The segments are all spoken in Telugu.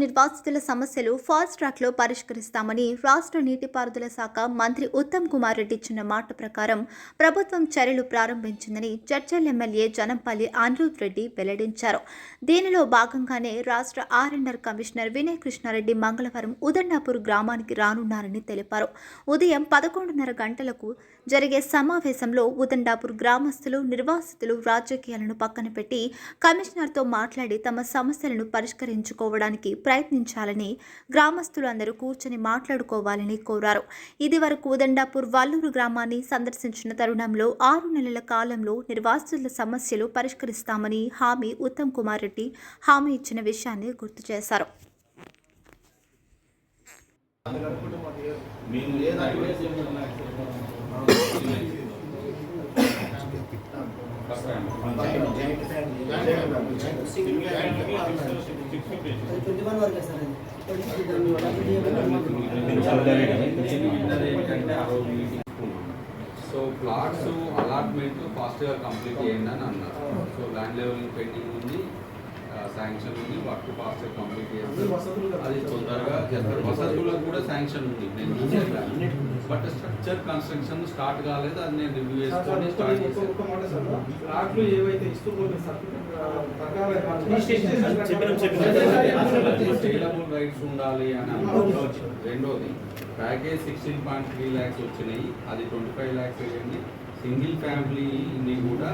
నిర్వాసితుల సమస్యలు ఫాస్ట్ ట్రాక్లో పరిష్కరిస్తామని రాష్ట్ర నీటిపారుదల శాఖ మంత్రి ఉత్తమ్ కుమార్ రెడ్డి ఇచ్చిన మాట ప్రకారం ప్రభుత్వం చర్యలు ప్రారంభించిందని చర్చల్ ఎమ్మెల్యే జనంపల్లి అనిరుద్ రెడ్డి వెల్లడించారు. దీనిలో భాగంగానే రాష్ట్ర ఆర్ఎండ్ఆర్ కమిషనర్ వినయ్ కృష్ణారెడ్డి మంగళవారం ఉదండాపూర్ గ్రామానికి రానున్నారని తెలిపారు. ఉదయం 11:30 గంటలకు జరిగే సమావేశంలో ఉదండాపూర్ గ్రామస్తులు, నిర్వాసితులు రాజకీయాలను పక్కన పెట్టి కమిషనర్తో మాట్లాడి తమ సమస్యలను పరిష్కరించుకోవడానికి ప్రయత్నించాలని, గ్రామస్తులు అందరూ కూర్చొని మాట్లాడుకోవాలని కోరారు. ఇదివరకు ఉదండాపూర్ వల్లూరు గ్రామాన్ని సందర్శించిన తరుణంలో 6 నెలల కాలంలో నిర్వాసితుల సమస్యలు పరిష్కరిస్తామని హామీ ఉత్తమ్ కుమార్ రెడ్డి హామీ ఇచ్చిన విషయాన్ని గుర్తు చేశారు. సో ప్లాట్స్ అలాట్మెంట్ ఫాస్ట్గా కంప్లీట్ చేయండి అని అన్నారు. సో ల్యాండ్ లెవెలింగ్ పెండింగ్ ఉంది, శాంక్షన్ ఉంది, వర్క్ ఫాస్ట్గా కంప్లీట్ చేస్తారు, అది తొందరగా చేస్తారు. వసతులకు కూడా శాంక్షన్ ఉంది, నేను చూసాను. బట్ స్ట్రక్చర్ కన్స్ట్రక్షన్ స్టార్ట్ కాలేదు, అది నేను రివ్యూ చేసుకొని స్టార్ట్ చేశాను. స్టేలబుల్ రైట్స్ ఉండాలి అని అనుకుంటున్నాను. రెండోది ప్యాకేజ్ 16.3 lakhs వచ్చినాయి, అది 25 lakhs వేయండి. సింగిల్ ఫ్యామిలీని కూడా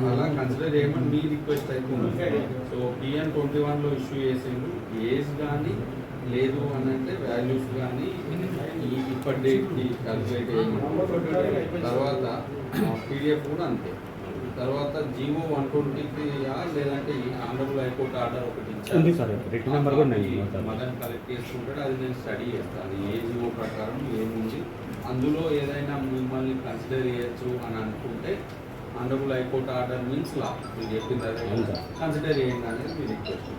అలా కన్సిడర్ చేయమని మీ రిక్వెస్ట్ అయితే ఉంది. సో PN 21లో ఇష్యూ చేసిండు. ఏజ్ కానీ లేదు అని అంటే వాల్యూస్ కానీ ఇప్పటి డేట్కి క్యాల్కులేట్ చేయమని. తర్వాత PDF కూడా అంతే. తర్వాత జీవో 120 లేదంటే ఆనరబుల్ హైకోర్టు ఆర్డర్ ఒకటి మదన్ కలెక్ట్ చేసుకుంటాడు, అది నేను స్టడీ చేస్తాను. అది ఏ జీవో ప్రకారం ఏముంది, అందులో ఏదైనా మిమ్మల్ని కన్సిడర్ చేయొచ్చు అని అనుకుంటే ఆనరబుల్ హైకోర్టు ఆర్డర్ మీన్స్ లా, మీరు చెప్పింది అదే కన్సిడర్ చేయండి అనేది మీ రిక్వెస్ట్.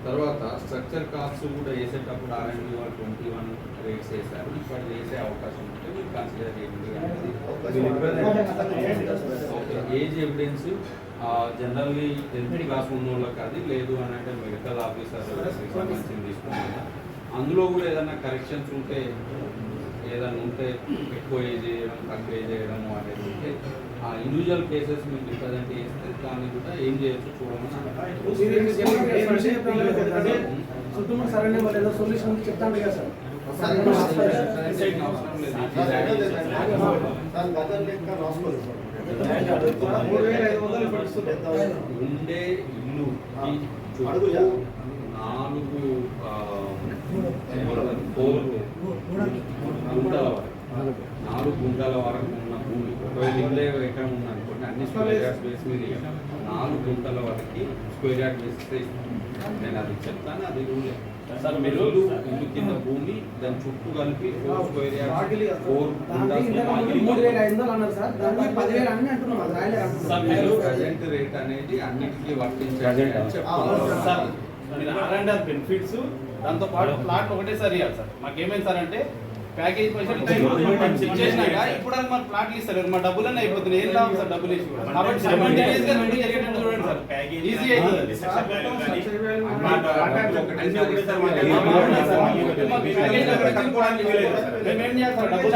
తర్వాత స్ట్రక్చర్ కాస్ట్ కూడా వేసేటప్పుడు R&D వాళ్ళు 21 రేట్స్ వేశారు, ఇప్పుడు వేసే అవకాశం ఉంటే మీరు కన్సిడర్ చేయండి అనేది. Age evidence generally 10th class ఉన్న వాళ్ళకి అది లేదు అని అంటే మెడికల్ ఆఫీసర్ సంబంధించి తీసుకున్నాను. అందులో కూడా ఏదైనా కరెక్షన్స్ ఉంటే, ఏదైనా ఉంటే ఎక్కువ ఏజ్ చేయడం, తక్కువ ఏజ్ చేయడం అనేది ఉంటే ఆ ఇండివిజువల్ కేసెస్ మీరు రిప్రజెంట్ చేస్తే దాన్ని కూడా ఏం చేయొచ్చు చూడమని ఉండే ఇల్లు 4 గుంటల వరకు ఉన్న భూమి, ఒకవేళ ఇల్లే ఎకరం ఉందనుకోండి, అన్ని స్క్వేర్ యార్డ్ బేస్ మీద 4 గుంటల వరకు స్క్వేర్ యార్డ్ బేస్ నేను అది చెప్తాను. అది రూలే సార్. మీరు ఇల్లు కింద భూమి దాని చుట్టూ కలిపి 4 స్క్వేర్ యార్డ్ 4 ప్రజెంట్ రేట్ అనేది అన్నిటికీ వర్తించాలి చెప్తాను. R&R బెనిఫిట్స్ దాంతో పాటు ప్లాట్ ఒకటేసారి ఇవ్వాలి సార్. మాకేమైంది సార్ అంటే ప్యాకేజ్ పైసలు చెక్ చేసినాక ఇప్పుడు మన ప్లాట్లు ఇస్తారు, మా డబ్బులన్నీ అయిపోతున్నాయి. ఏం లాభం సార్ డబ్బులు వేసి? కాబట్టి సైమల్టేనియస్గా రెండు జరిగేటట్టు చూడండి సార్, ఈజీ అవుతుంది. మేమేం చేయాలి సార్, డబ్బులు